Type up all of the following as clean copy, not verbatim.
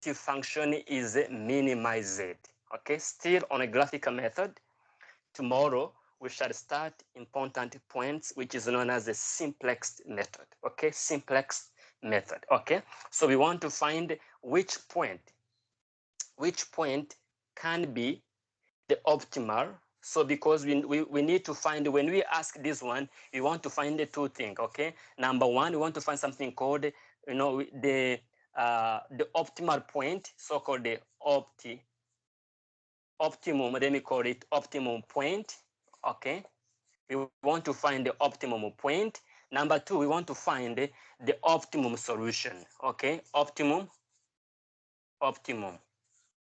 function is minimized. Okay, still on a graphical method. Tomorrow we shall start important points, which is known as the simplex method. Okay, simplex method. Okay, so we want to find which point can be the optimal. So because we need to find, when we ask this one, we want to find the two things. Okay, number one, we want to find something called, the optimal point, so called the optimum, let me call it optimum point. Okay, we want to find the optimum point. Number two, we want to find the optimum solution. Okay, optimum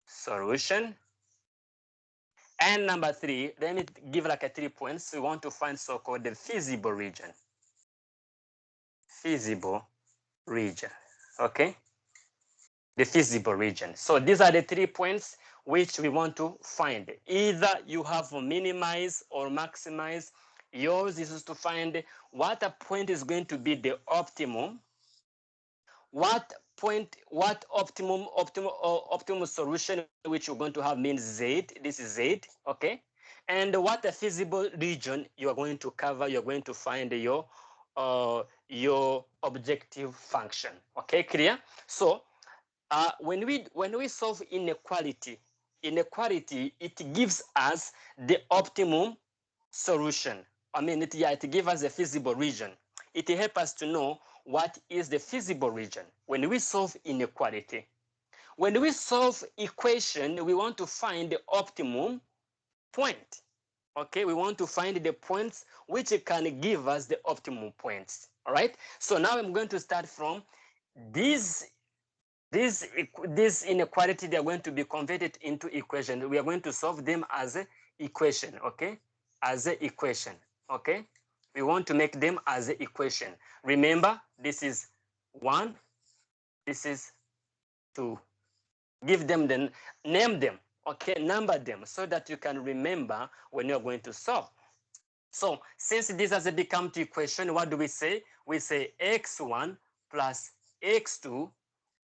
solution. And number three, let me give like a 3 points. We want to find so-called the feasible region. Okay, the feasible region. So these are the 3 points which we want to find. Either you have minimize or maximize. Yours is to find what a point is going to be the optimum, what optimum solution which you're going to have means Z, this is Z, okay, and what a feasible region you are going to cover. You're going to find your objective function. Okay, clear? So when we solve inequality, it gives us the optimum solution. I mean, it gives us a feasible region. It helps us to know what is the feasible region when we solve inequality. When we solve equation, we want to find the optimum point. Okay, we want to find the points which can give us the optimum points. All right. So now I'm going to start from these inequality. They are going to be converted into equation. We are going to solve them as an equation. Okay, as an equation. Okay, we want to make them as an equation. Remember, this is 1, this is 2. Give them the name them. Okay, number them so that you can remember when you're going to solve. So since this has become the equation, what do we say? We say x1 plus x2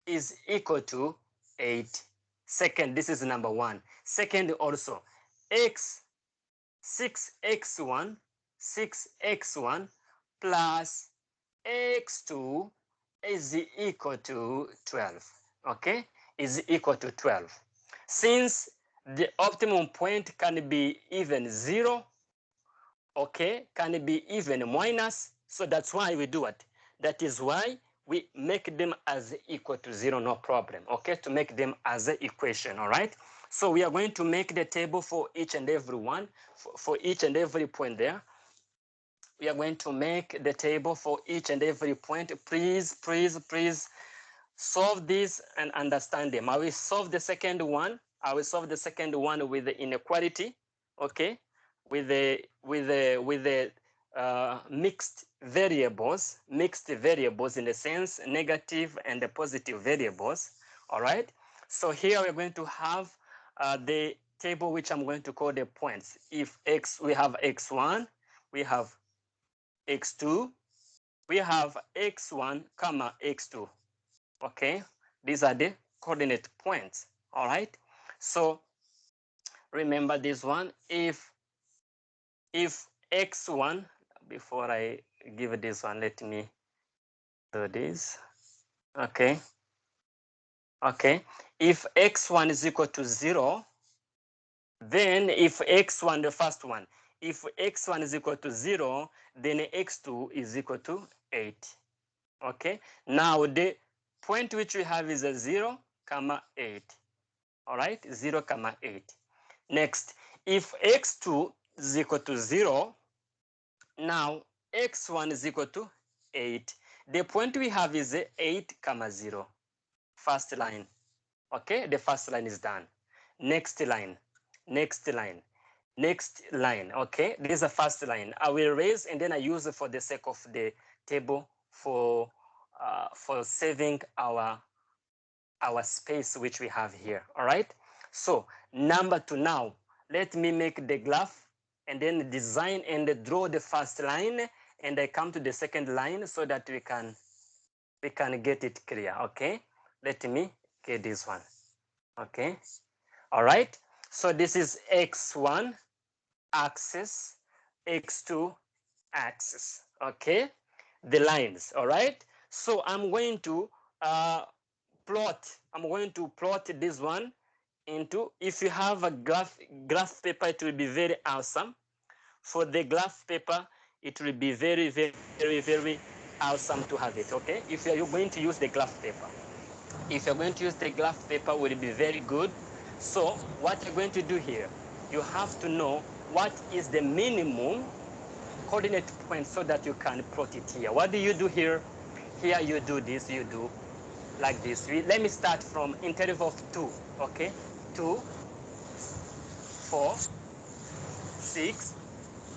is equal to 8. Second, this is number 1. Second, also x 6x1 plus x2 is equal to 12. Okay, is equal to 12. Since the optimum point can be even 0, okay, can be even minus, so that's why we do it. That is why we make them as equal to 0, no problem. Okay, to make them as an equation. All right, so we are going to make the table for each and every one, for each and every point there. We are going to make the table for each and every point. Please solve this and understand them. I will solve the second one. I will solve the second one with the inequality. Okay, with the mixed variables in the sense negative and the positive variables. All right. So here we're going to have the table which I'm going to call the points. If we have x1, we have x2, we have x1 comma x2. Okay, these are the coordinate points. All right, so remember this one. If x1, before I give this one, let me do this. Okay, if x1 is equal to 0, then if x1, the first one, if x1 is equal to 0, then x2 is equal to 8. Okay, now the point which we have is a 0, 8. All right, 0, 8. Next, if x2 is equal to 0, now x1 is equal to 8. The point we have is 8, 0. First line. Okay, the first line is done. Next line. Okay, this is the first line. I will erase and then I use it for the sake of the table for saving our space which we have here. All right, so number 2. Now let me make the graph and then design and draw the first line, and I come to the second line so that we can get it clear. Okay, let me Okay, this one. Okay, all right. So this is x1 axis, x2 axis. Okay, the lines. All right. So I'm going to plot this one into, if you have a graph paper, it will be very awesome. For the graph paper, it will be very, very, very, very awesome to have it. Okay, if you're going to use the graph paper, will be very good. So what you're going to do here, you have to know what is the minimum coordinate point so that you can plot it here. What do you do here? Here you do this, you do like this. Let me start from interval of 2, okay? 2, 4, 6,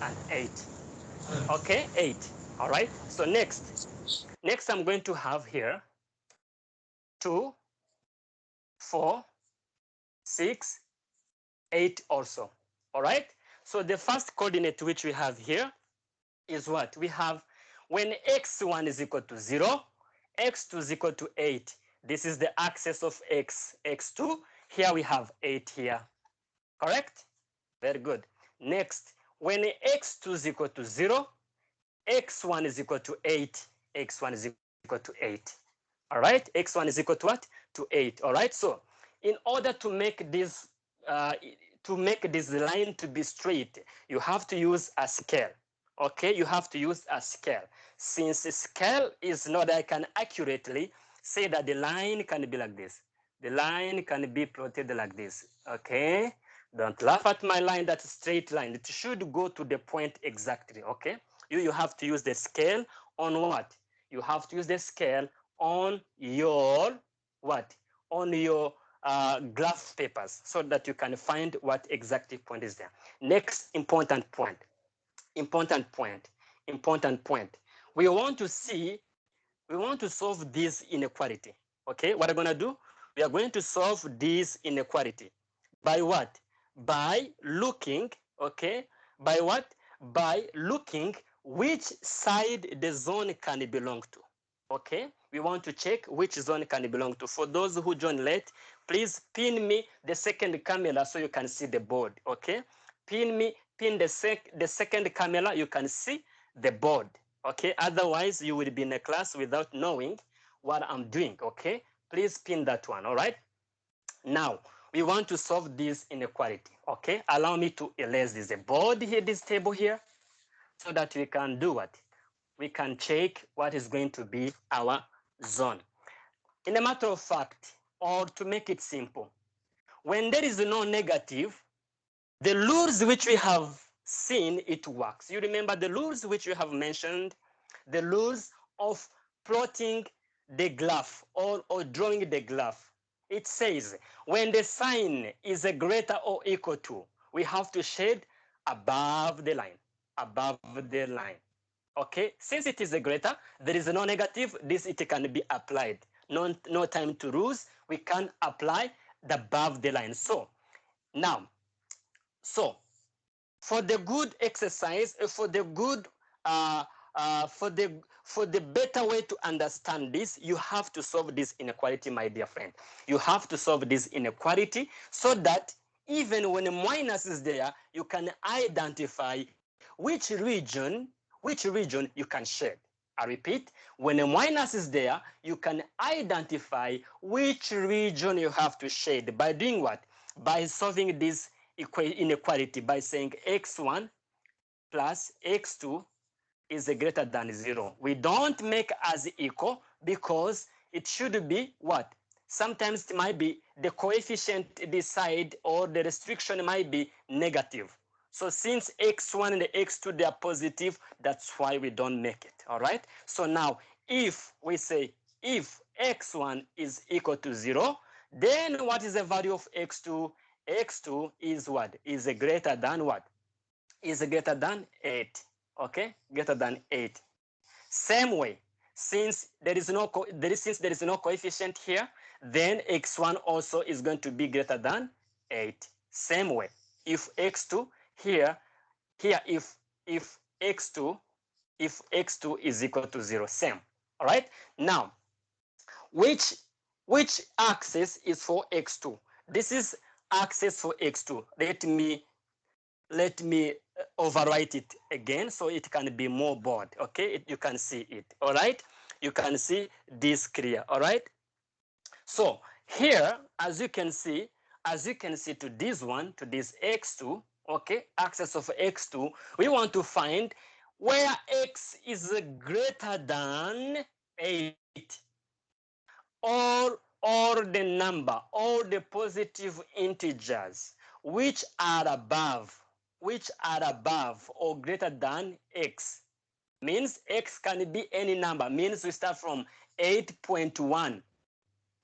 and 8. Okay, 8. All right, so next I'm going to have here 2, 4, 6, 8 also. All right, so the first coordinate which we have here is what? We have when x1 is equal to 0, x2 is equal to 8. This is the axis of x2. Here we have 8 here. Correct? Very good. Next, when x2 is equal to 0, x1 is equal to 8. x1 is equal to 8. All right? x1 is equal to what? To 8. All right? So in order to make this line to be straight, you have to use a scale. Okay, you have to use a scale. Since a scale is not, I can accurately say that the line can be like this. The line can be plotted like this. Okay, don't laugh at my line. That's a straight line. It should go to the point exactly. Okay, you have to use the scale on what? You have to use the scale on your what? On your graph papers so that you can find what exactly point is there. Next important point. We want to solve this inequality. Okay, what are we going to do? We are going to solve this inequality by what? By looking, okay, by what? By looking which side the zone can belong to. Okay, we want to check which zone can belong to. For those who join late, please pin me the second camera so you can see the board. Okay, pin the second camera, you can see the board. Okay, otherwise you will be in a class without knowing what I'm doing. Okay, please pin that one. All right, now we want to solve this inequality. Okay, allow me to erase this board here, this table here, so that we can do what? We can check what is going to be our zone. In a matter of fact, or to make it simple, when there is no negative, the rules which we have seen, it works. You remember the rules which we have mentioned, the rules of plotting the graph or drawing the graph. It says when the sign is a greater or equal to, we have to shade above the line, Okay, since it is a greater, there is no negative, this it can be applied. No time to lose, we can apply the above the line. So now, for the good exercise, for the better way to understand this, you have to solve this inequality, my dear friend. You have to solve this inequality so that even when a minus is there, you can identify which region you can shade. I repeat, when a minus is there, you can identify which region you have to shade by doing what? By solving this inequality by saying x1 plus x2 is greater than 0. We don't make as equal because it should be what? Sometimes it might be the coefficient decide or the restriction might be negative. So since x1 and x2, they are positive, that's why we don't make it, all right? So now, if we say if x1 is equal to 0, then what is the value of x2? X2 is what? Is greater than what? Is greater than 8, okay? Greater than 8. Same way, since there is no coefficient here, then x1 also is going to be greater than 8. Same way, if x2 here if x2 is equal to 0, same. All right, now which which axis is for x2? This is axis for x2. Let me overwrite it again so it can be more bold. Okay, you can see it. All right, you can see this clear. All right. So here, as you can see to this one, to this x2, okay, axis of x2, we want to find where x is greater than 8, or the number, or the positive integers which are above or greater than x. Means x can be any number, means we start from 8.1.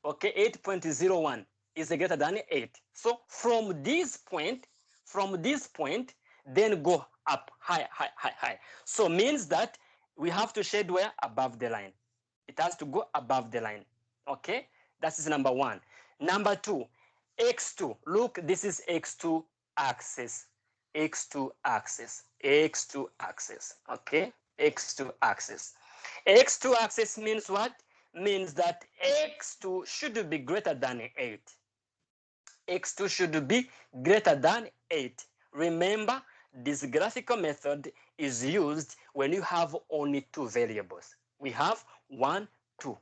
Okay, 8.01 is greater than 8. So from this point, then go up, high. So means that we have to shade where? Above the line. It has to go above the line. Okay, that is number one. Number two, x2. Look, this is x2 axis. x2 axis. Okay, x2 axis. x2 axis means what? Means that x2 should be greater than 8. x2 should be greater than 8. Remember, this graphical method is used when you have only two variables. We have 1, 2.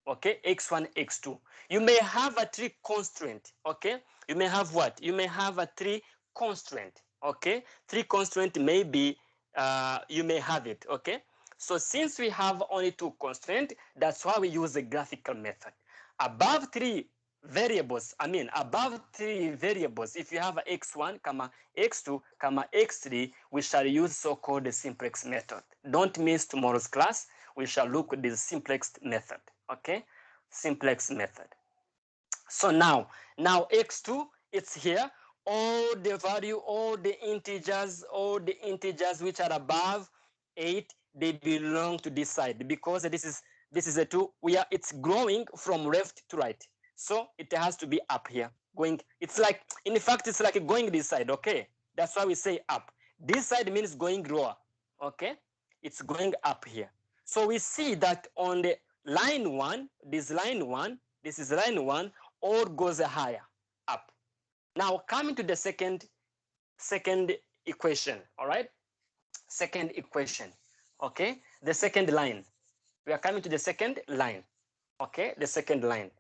Okay, x1, x2. You may have a 3 constraint. Okay, you may have what? You may have a 3 constraint. Okay, 3 constraint may be, you may have it. Okay, so since we have only 2 constraints, that's why we use the graphical method. Above 3 variables, if you have x1, x2, x3, we shall use so-called simplex method. Don't miss tomorrow's class. We shall look at the simplex method. Okay, simplex method. So now x2, it's here. All the integers which are above 8, they belong to this side, because this is a 2. It's growing from left to right, so it has to be up here. It's like going this side. Okay, that's why we say up. This side means going lower. Okay, it's going up here. So we see that on the line 1, this is line 1, all goes higher, up. Now coming to the second equation. All right, second equation. Okay, the second line. We are coming to the second line. Okay, the second line.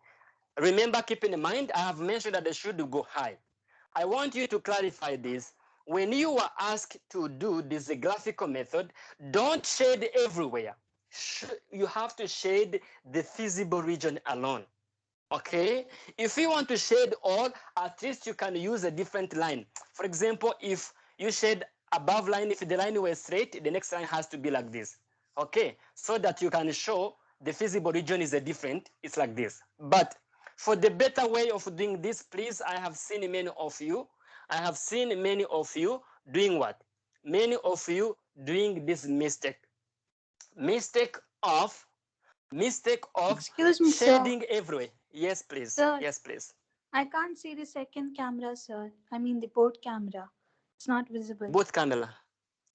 Remember, keep in mind, I have mentioned that they should go high. I want you to clarify this. When you are asked to do this graphical method, don't shade everywhere. You have to shade the feasible region alone. Okay, if you want to shade all, at least you can use a different line. For example, if you shade above line, if the line were straight, the next line has to be like this. Okay, so that you can show the feasible region is a different, it's like this. But for the better way of doing this, please, I have seen many of you doing what? Many of you doing this mistake of Excuse me, sir. shading everywhere. Yes, please. Sir, Yes, please. I can't see the second camera, sir. I mean the board camera. It's not visible. Both camera.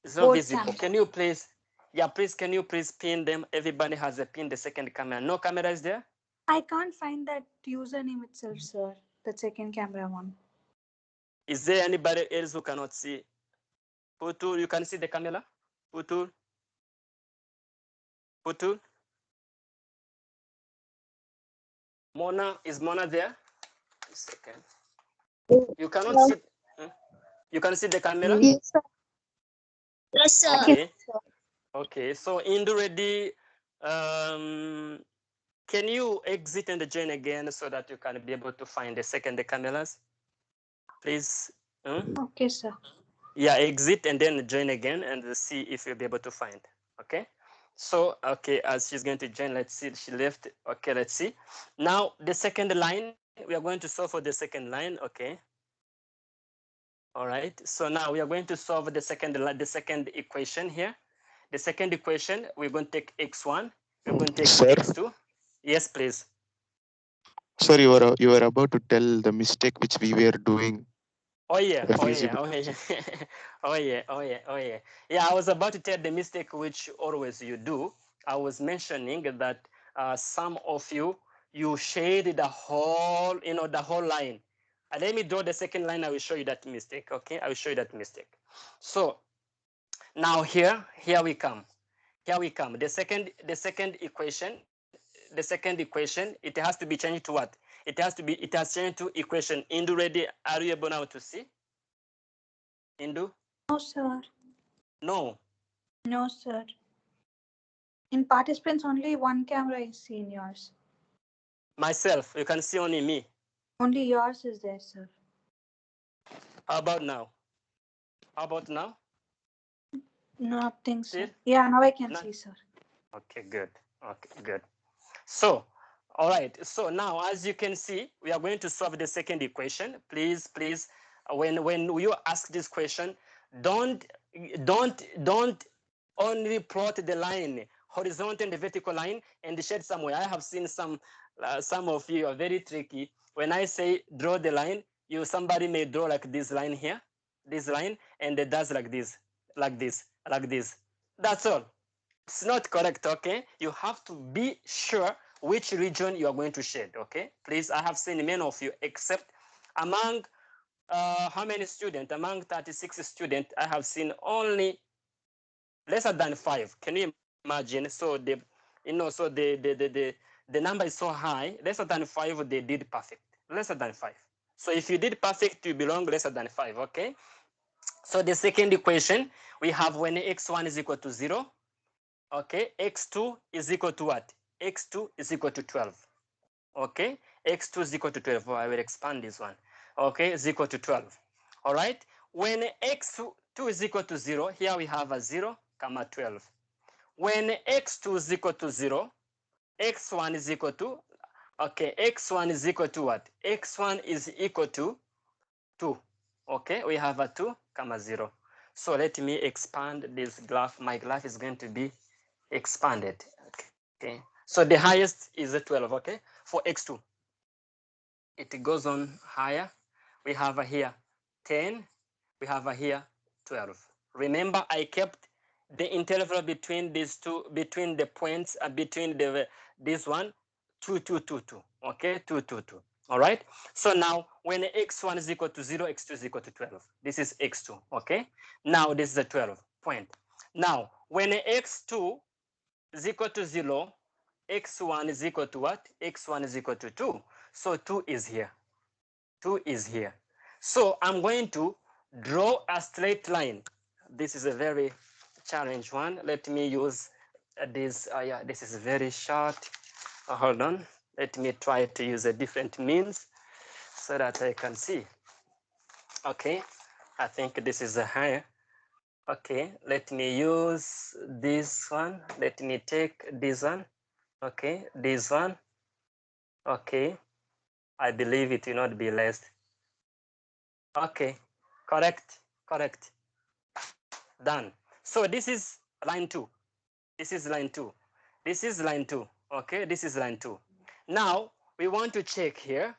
It's not Board visible. camera. Can you please? Yeah, please. Can you please pin them? Everybody has a pin. The second camera. No camera is there. I can't find that username itself, sir. The second camera one. Is there anybody else who cannot see? Putul, you can see the camera. Putul. Putul. Mona, is Mona there? A second. You cannot see. You can see the camera. Yes, sir. Yes, sir. Okay. Okay. So Indu ready. Can you exit and join again so that you can be able to find the second cameras, please? Okay, sir. Yeah, exit and then join again and see if you'll be able to find. Okay. So, okay, as she's going to join, let's see, she left. Okay, let's see. Now, the second line, we are going to solve for the second line. Okay. All right. So now we are going to solve the second equation here. The second equation, we're going to take x1, we're going to take Sir? x2. Yes, please. Sir, you were about to tell the mistake which we were doing. Oh yeah, The oh yeah, feasible. oh yeah, oh yeah, oh yeah, oh yeah. Yeah, I was about to tell the mistake which always you do. I was mentioning that some of you you shade the whole, the whole line. And let me draw the second line. I will show you that mistake. Okay, I will show you that mistake. So now here we come. Here we come. The second equation, it has to be changed to what? It has changed to equation. Indu ready? Are you able now to see? Indu? No, sir. No. No, sir. In participants, only one camera is seen, yours. Myself, you can see only me. Only yours is there, sir. How about now? How about now? Nothing, See? sir. Yeah, now I can No? see, sir. Okay, good. Okay, good. So, all right. So now, as you can see, we are going to solve the second equation. Please, when you ask this question, don't only plot the line, horizontal and the vertical line, and shade somewhere. I have seen some of you are very tricky. When I say draw the line, somebody may draw like this line here, this line, and it does like this, like this, like this. That's all. It's not correct, okay? You have to be sure which region you are going to shade, okay? Please, I have seen many of you, except among how many students? Among 36 students, I have seen only lesser than 5. Can you imagine? So the number is so high, lesser than 5, they did perfect. Lesser than 5. So if you did perfect, you belong lesser than 5, okay? So the second equation, we have when x1 is equal to 0, okay, x2 is equal to what? X2 is equal to 12. Okay, x2 is equal to 12. Oh, I will expand this one. Okay, is equal to 12. All right, when x2 is equal to 0, here we have a 0, comma 12. When x2 is equal to 0, x1 is equal to, okay, x1 is equal to what? X1 is equal to 2. Okay, we have a 2, comma 0. So let me expand this graph. My graph is going to be expanded. Okay, so the highest is a 12. Okay, for x2 it goes on higher. We have a here 10, we have a here 12. Remember, I kept the interval between these two, between the points, between this one 2 2 2 2. Okay, 2 2 2. All right, so now when x1 is equal to 0, x2 is equal to 12. This is x2. Okay, now this is a 12 point. Now when x2 is equal to 0, x1 is equal to what? X1 is equal to 2. So 2 is here. 2 is here. So I'm going to draw a straight line. This is a very challenge one. Let me use this. Yeah, this is very short. Hold on. Let me try to use a different means so that I can see. Okay, I think this is a higher. Okay, let me use this one. Let me take this one. Okay, this one. Okay, I believe it will not be less. Okay, correct, correct. Done. So this is line 2. This is line 2. This is line 2. Okay, this is line 2. Now we want to check here.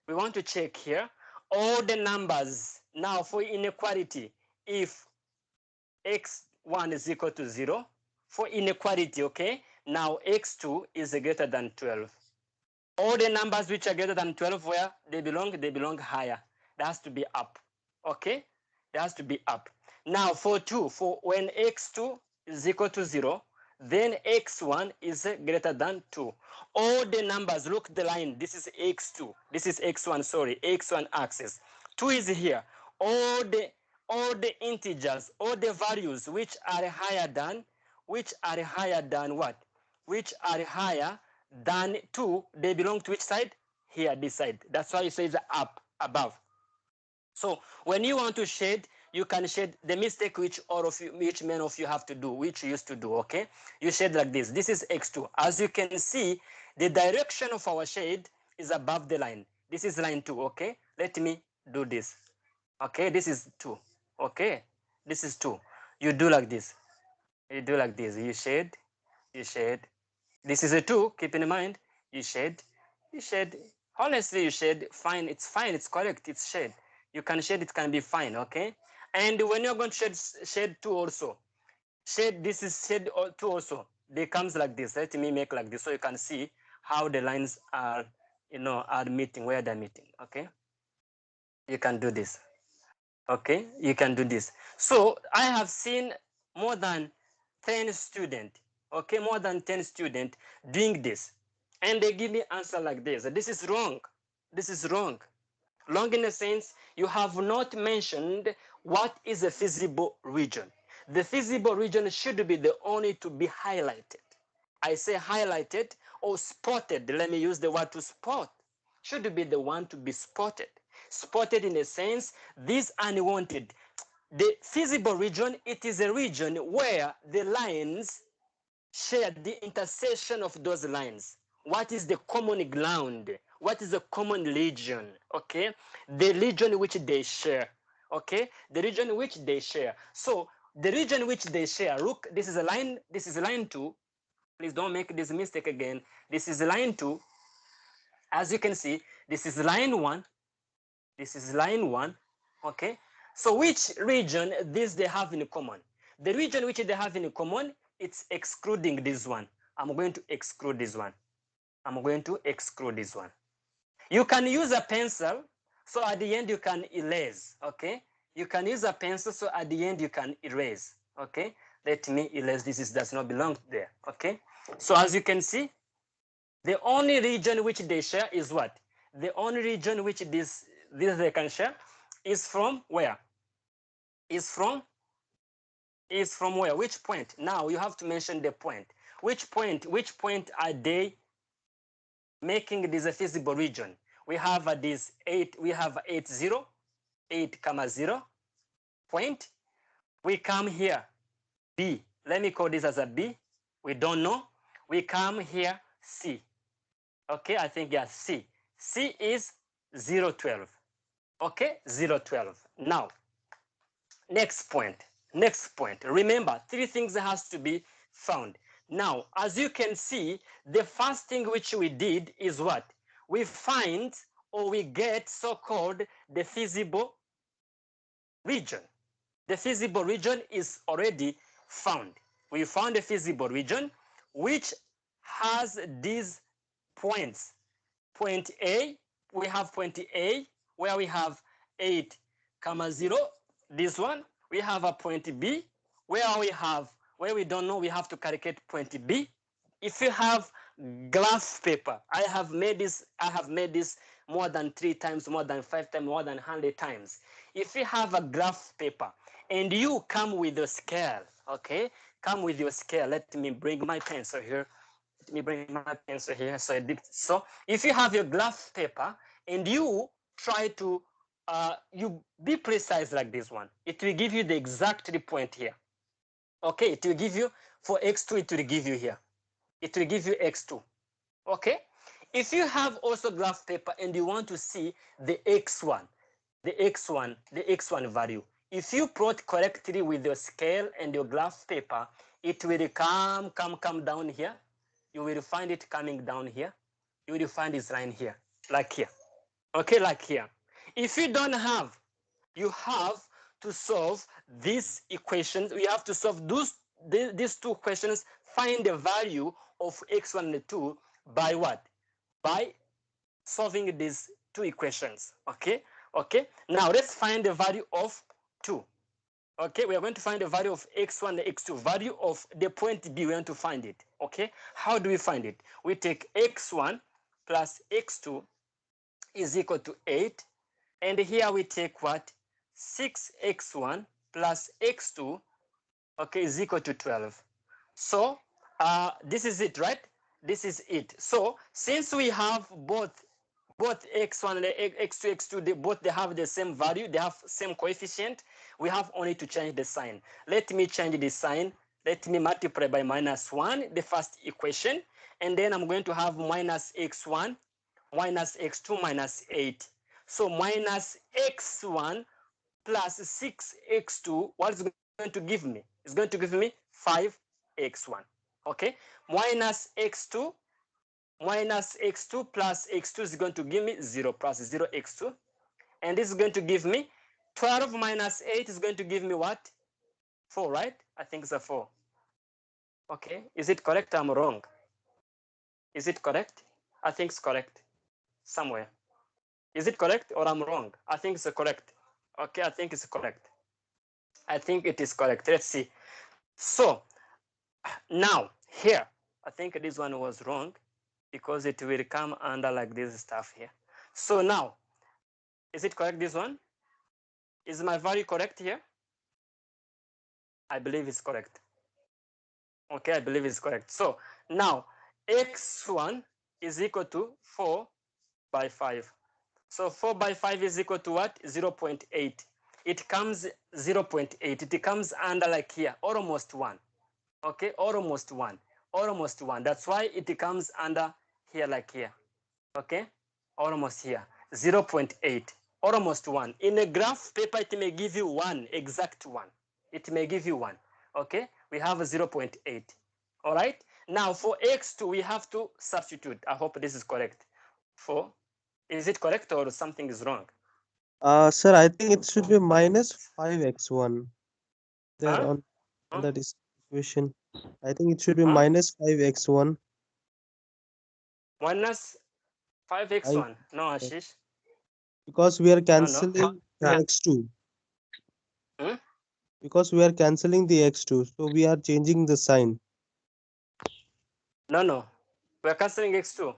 We want to check here all the numbers. Now for inequality, if x1 is equal to 0, for inequality, okay, now x2 is greater than 12. All the numbers which are greater than 12, where they belong higher. That has to be up. Okay, that has to be up. Now for 2, for when x2 is equal to 0, then x1 is greater than 2. All the numbers, look the line, this is x2, this is x1, sorry, x1 axis. 2 is here. All the integers, all the values which are higher than what? Which are higher than 2, they belong to which side? Here, this side. That's why it says up, above. So when you want to shade, you can shade the mistake which many of you have to do, which you used to do, okay? You shade like this. This is x2. As you can see, the direction of our shade is above the line. This is line 2, okay? Let me do this. Okay, this is 2. Okay, this is 2. You do like this. You do like this. You shade. This is a 2, keep in mind. You shade. Honestly, you shade, fine, it's correct, it's shade. You can shade, it can be fine, okay? And when you're going to shade 2 also, this is shade 2 also. They comes like this. Let me make like this so you can see how the lines are, are meeting, where they're meeting. Okay, you can do this. Okay, you can do this. So I have seen more than 10 students, okay, more than 10 students doing this, and they give me answer like this. This is wrong. This is wrong. Wrong in the sense you have not mentioned what is a feasible region. The feasible region should be the only to be highlighted. I say highlighted or spotted. Let me use the word to spot. Should be the one to be spotted. Spotted in a sense, this unwanted. The feasible region, it is a region where the lines share the intersection of those lines. What is the common ground? What is the common region? Okay, the region which they share. Okay, the region which they share. So the region which they share. Look, this is a line. This is line 2. Please don't make this mistake again. This is line 2. As you can see, this is line 1. This is line 1. Okay, so which region these they have in common? The region which they have in common, it's excluding this one. I'm going to exclude this one. I'm going to exclude this one. You can use a pencil, so at the end you can erase. Okay, you can use a pencil, so at the end you can erase. Okay, let me erase this. Does not belong there. Okay, so as you can see, the only region which they share is what? The only region which this they can share is from where? Is from where? Which point? Now you have to mention the point. Which point are they making this a feasible region? We have this 8, we have 8, 0, 8, 0 point. We come here, B. Let me call this as a B. We don't know. We come here, C. Okay, I think yeah, C. C is 0, 12. Okay, 0, 12. Now, next point. Next point. Remember, 3 things has to be found. Now, as you can see, the first thing which we did is what? We find or we get so-called the feasible region. The feasible region is already found. We found a feasible region which has these points. Point A, we have point A where we have 8, 0. This one, we have a point B where we don't know, we have to calculate point B. If you have graph paper, I have made this more than 3 times, more than 5 times, more than 100 times. If you have a graph paper and you come with a scale, okay, come with your scale. Let me bring my pencil here. Let me bring my pencil here. So if you have your graph paper and you try to you be precise like this one, it will give you the exact point here. Okay, it will give you for x2, it will give you here. It will give you x2. Okay, if you have also graph paper and you want to see the x1, the x1 value, if you plot correctly with your scale and your graph paper, it will come down here. You will find it coming down here. You will find this line here, like here. Okay, like here. If you don't have, you have to solve these equations. We have to solve these 2 questions. Find the value of x1 and 2 by what? By solving these 2 equations. Okay. Okay. Now let's find the value of 2. Okay, we are going to find the value of x1 and x2. Value of the point B, we want to find it. Okay, how do we find it? We take x1 plus x2 is equal to 8. And here we take what? 6x1 plus x2, okay, is equal to 12. So this is it, right? This is it. So since we have both x1 and x2, they have the same value, they have same coefficient, we have only to change the sign. Let me change the sign. Let me multiply by -1, the first equation, and then I'm going to have minus x1, minus x2, minus 8. So minus x1 plus 6x2, what is going to give me? It's going to give me 5x1. Okay, minus x2 plus x2 is going to give me 0 plus 0x2. And this is going to give me 12 minus 8 is going to give me what? 4, right? I think it's a 4. Okay, is it correct? I'm wrong. Is it correct? I think it's correct somewhere. Is it correct or I'm wrong? I think it's correct. Okay, I think it's correct. I think it is correct. Let's see. So now here, I think this one was wrong because it will come under like this stuff here. So now, is it correct, this one? Is my value correct here? I believe it's correct. Okay, I believe it's correct. So now x1 is equal to 4 by 5. So 4 by 5 is equal to what? 0.8. It comes 0.8. It comes under like here, almost 1. Okay, almost 1. Almost 1. That's why it comes under here like here. Okay, almost here. 0.8. Almost 1. In a graph paper, it may give you 1, exact 1. It may give you 1. Okay, we have a 0.8. All right, now for x2, we have to substitute. I hope this is correct. Is it correct or something is wrong? Sir, I think it should be minus 5x1. There Huh? on that is equation. I think it should be Huh? minus 5x1. Minus 5x1. No, Ashish. Because we are No. cancelling the x2. Hmm? Because we are cancelling the x2, so we are changing the sign. No. We're cancelling x2.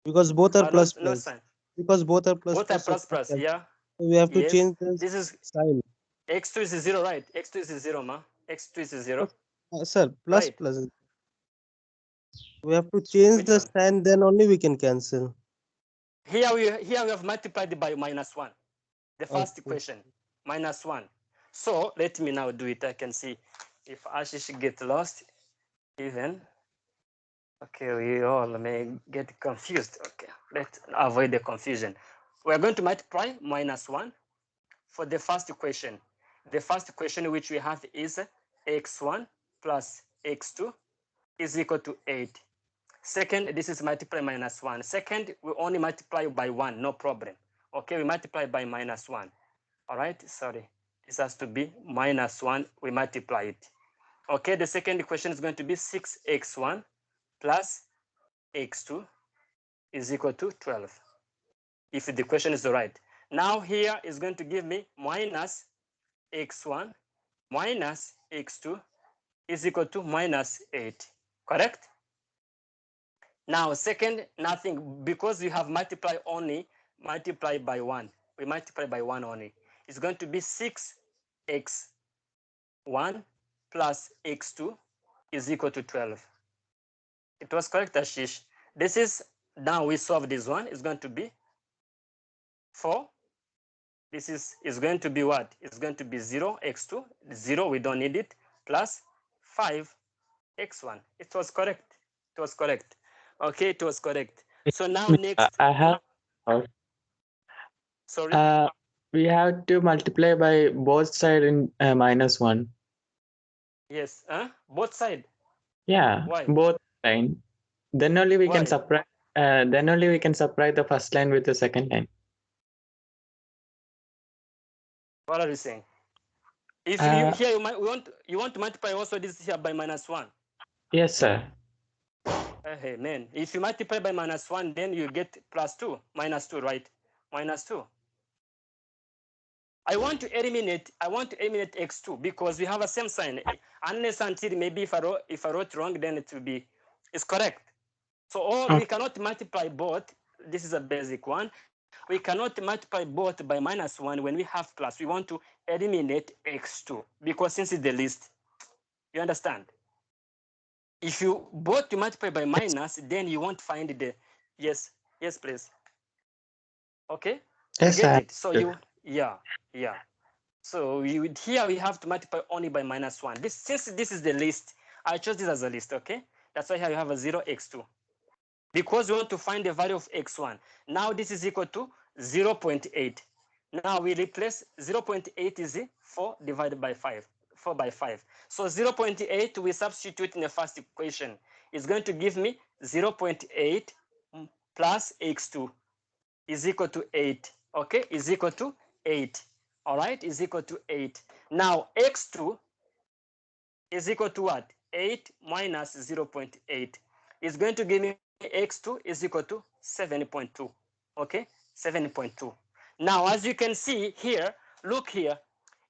Because both are plus No plus. sign. Because both are plus Both are plus. So plus. Yeah. so we have to Yes. change the This is sign. x2 is 0, right? x2 is 0, ma. x2 is 0. Sir, plus Right. plus. We have to change Which the one? sign, then only we can cancel. Here we have multiplied by minus 1. The first Okay. equation, minus 1. So let me now do it. I can see if Ashish get lost even. Okay, we all may get confused. Okay, let's avoid the confusion. We're going to multiply minus 1 for the first equation. The first equation which we have is x1 plus x2 is equal to 8. Second, this is multiply minus 1. Second, we only multiply by 1, no problem. Okay, we multiply by minus 1. All right, sorry. This has to be minus 1. We multiply it. Okay, the second equation is going to be 6x1 plus x2 is equal to 12, if the equation is right. Now here is going to give me minus x1 minus x2 is equal to minus 8, correct? Now second, nothing, because you have multiplied only, multiply by 1. We multiply by 1 only. It's going to be 6x1 plus x2 is equal to 12. It was correct, Ashish. This is, now we solve this one. It's going to be 4. This is going to be what? It's going to be 0, x2, 0, we don't need it, plus 5, x1. It was correct. It was correct. Okay, it was correct. So now next. I have. Sorry? We have to multiply by both side in minus 1. Yes. Both side. Yeah, Why? both line. Then only we can Why? subtract. Then only we can subtract the first line with the second line. What are you saying? If here you want to multiply also this here by minus 1. Yes, sir. Hey man, if you multiply by minus 1, then you get plus 2, minus 2, right? Minus 2. I want to eliminate x2 because we have a same sign. Unless until maybe if I wrote wrong, then it will be, it's correct. So we cannot multiply both. This is a basic one. We cannot multiply both by minus 1 when we have plus. We want to eliminate x2 because since it's the least, you understand? If you both to multiply by minus, then you won't find the, yes, please. Okay, Yes, you get sir. it. So yeah. So here we have to multiply only by minus 1. Since this is the list, I chose this as a list, okay? That's why here you have a 0, x2. Because we want to find the value of x1. Now this is equal to 0.8. Now we replace 0.8 is 4 divided by 5. 4 by 5. So 0.8 we substitute in the first equation. It's going to give me 0.8 plus x2 is equal to 8. Okay, is equal to 8. All right, is equal to 8. Now x2 is equal to what? 8 minus 0.8 is going to give me x2 is equal to 7.2. Okay, 7.2. Now, as you can see here, look here,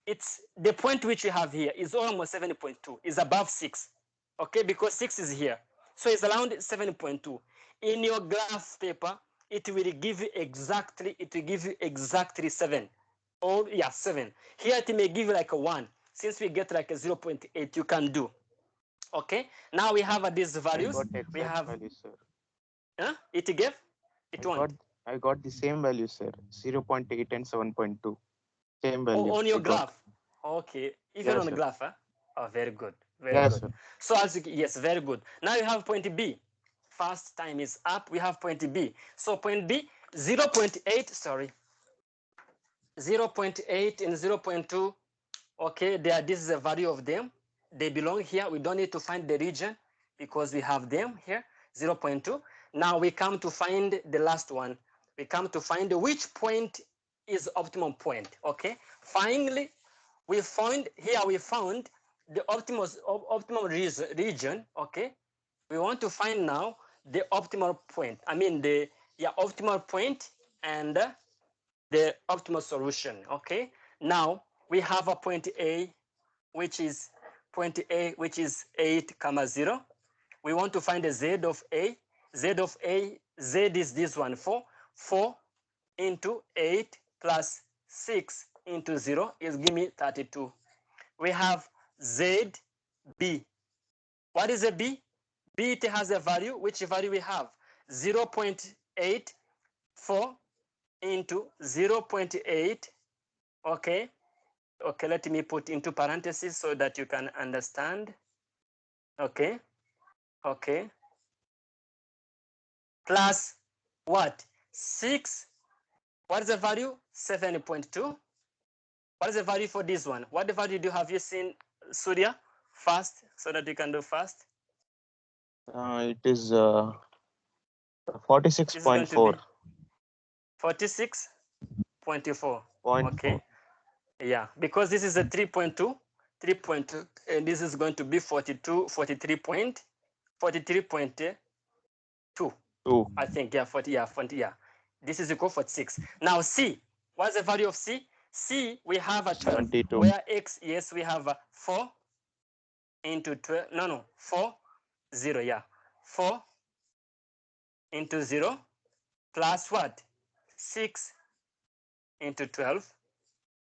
it's the point which you have here is almost 7.2, is above 6. Okay, because 6 is here. So it's around 7.2. In your graph paper, it will give you exactly, 7. Or yeah, 7. Here it may give you like a 1. Since we get like a 0.8, you can do. Okay, now we have these I values. got We exact have, value, sir. it gave, it won't. I got the same value, sir. 0.8 and 7.2. Same value. On your I got. graph. Okay, even Yeah, on the sir. graph, huh? Oh, very good, very Yeah, good. sir. So as you, yes, very good. Now you have point B. First time is up. We have point B. So point B, 0.8. Sorry, 0.8 and 0.2. Okay, this is a value of them. They belong here. We don't need to find the region because we have them here, 0.2. Now we come to find the last one. We come to find which point is optimum point. Okay, finally, we found the optimal region. Okay, we want to find now the optimal point. I mean the optimal point and the optimal solution. Okay, now we have a point A, which is 8, 0. We want to find the Z of A. Z is this one, 4 into 8 plus 6 into 0 is give me 32. We have ZB. What is a B? B, it has a value. Which value we have? 0.84 into 0.8. Okay. Okay, let me put into parentheses so that you can understand. Okay. Okay. Plus what? 6. What is the value? 7.2. What is the value for this one? What value have you seen, Surya? Fast, so that you can do fast. It is This is going to be 46.4. 46.4. Okay. Yeah, because this is a 3.2, and this is going to be 43.2. 2. I think, yeah, 40, yeah. This is equal to 46. Now C, what's the value of C? C, we have a 12, 72. where X, yes, we have a 4 into 12, no, 4, 0, yeah. 4 into 0 plus what? 6 into 12,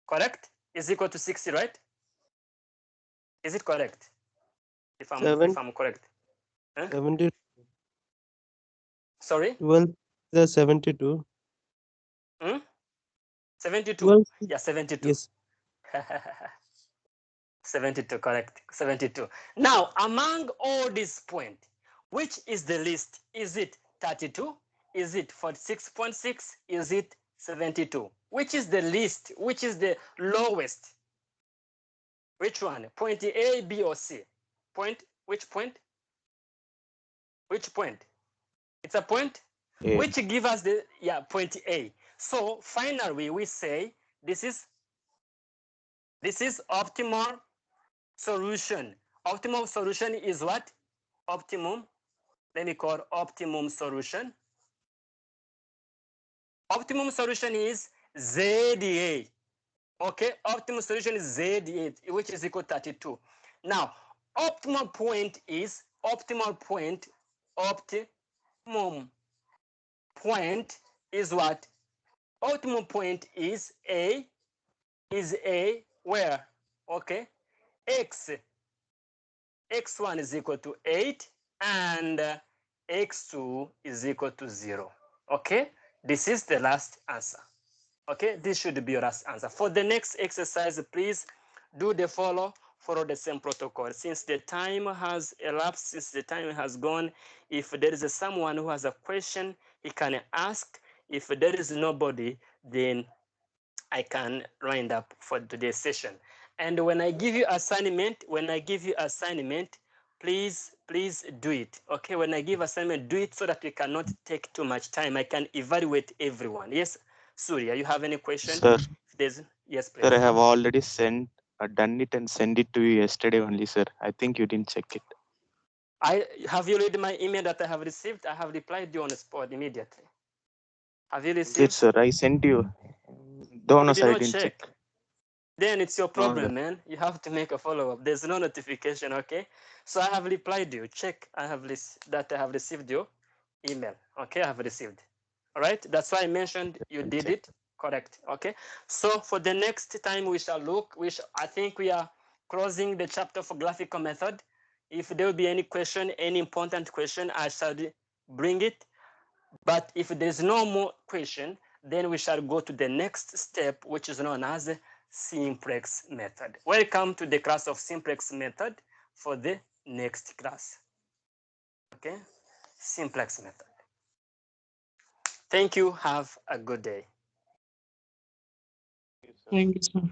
correct? Is equal to 60, right? Is it correct? If I'm correct. Huh? 70, Sorry? 12, the 72. 72. 12, Yeah, 72. yes. 72, correct. 72. Now, among all these points, which is the least? Is it 32? Is it 46.6? Is it 72? Which is the least? Which is the lowest? Which one? Point A, B, or C? Point? Which point? Which point? It's a point A. which give us the point A. So finally, we say this is optimal solution. Optimal solution is what? Optimum. Let me call optimum solution. Optimum solution is ZA. Okay, optimum solution is ZA, which is equal to 32. Now, optimal point is optimal point. Optimum point is what? Optimum point is A. Is A where? Okay, x1 is equal to 8 and x2 is equal to 0. Okay, this is the last answer. Okay, this should be your last answer. For the next exercise, please do the follow the same protocol. Since the time has elapsed, since the time has gone, if there is someone who has a question, he can ask. If there is nobody, then I can wind up for today's session. And when I give you assignment, please do it. Okay, when I give assignment, do it so that we cannot take too much time. I can evaluate everyone. Yes, Surya, you have any question? Sir, Yes, please. sir, I have already done it and sent it to you yesterday only, sir. I think you didn't check it. Have you read my email that I have received? I have replied you on the spot immediately. Have you received? Yes, sir. I sent you. Don't know, You sir. did I not didn't check. Then it's your No, problem, sir. man. You have to make a follow-up. There's no notification, okay? So I have replied you. Check. That I have received your email. Okay, I have received. All right. That's why I mentioned you did it correct. Okay. So for the next time we shall look. I think we are closing the chapter for graphical method. If there will be any question, any important question, I shall bring it. But if there's no more question, then we shall go to the next step, which is known as simplex method. Welcome to the class of simplex method for the next class. Okay, simplex method. Thank you. Have a good day. Thank you, sir.